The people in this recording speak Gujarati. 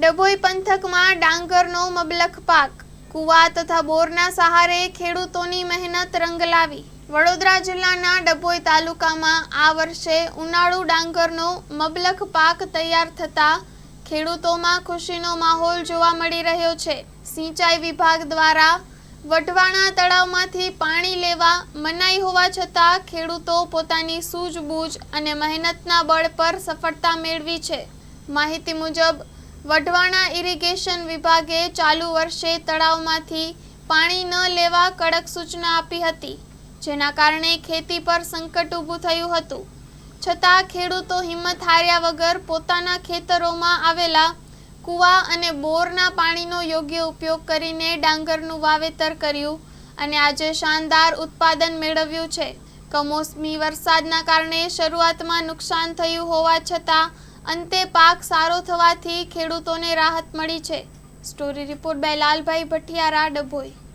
ડભોઈ પંથકમાં ડાંગરનો મબલખ પાક, કુવા તથા બોરના સહારે ખેડૂતોની મહેનત રંગ લાવી। વડોદરા જિલ્લાના ડભોઈ તાલુકામાં આ વર્ષે ઉનાળુ ડાંગરનો મબલખ પાક તૈયાર થતા ખેડૂતોમાં ખુશીનો માહોલ જોવા મળી રહ્યો છે। સિંચાઈ વિભાગ દ્વારા વઢવાણા તળાવમાંથી પાણી લેવા મનાઈ હોવા છતાં ખેડૂતો પોતાની સૂઝબૂઝ અને મહેનતના બળ પર સફળતા મેળવી છે। માહિતી મુજબ વઢવાણા ઇરિગેશન વિભાગે ચાલુ વર્ષે તળાવમાંથી પાણી ન લેવા કડક સૂચના આપી હતી, જેના કારણે ખેતી પર સંકટ ઊભું થયું હતું। છતાં ખેડૂતો હિંમત હાર્યા વગર પોતાના ખેતરોમાં આવેલા કુવા અને બોરના પાણીનો યોગ્ય ઉપયોગ કરીને ડાંગરનું વાવેતર કર્યું અને આજે શાનદાર ઉત્પાદન મેળવ્યું છે। કમોસમી વરસાદના કારણે શરૂઆતમાં નુકસાન થયું હોવા છતાં અંતે પાક સારો થવાથી ખેડૂતોને રાહત મળી છે। Story report by Lalbhai Bhathiyara, Dabhoi.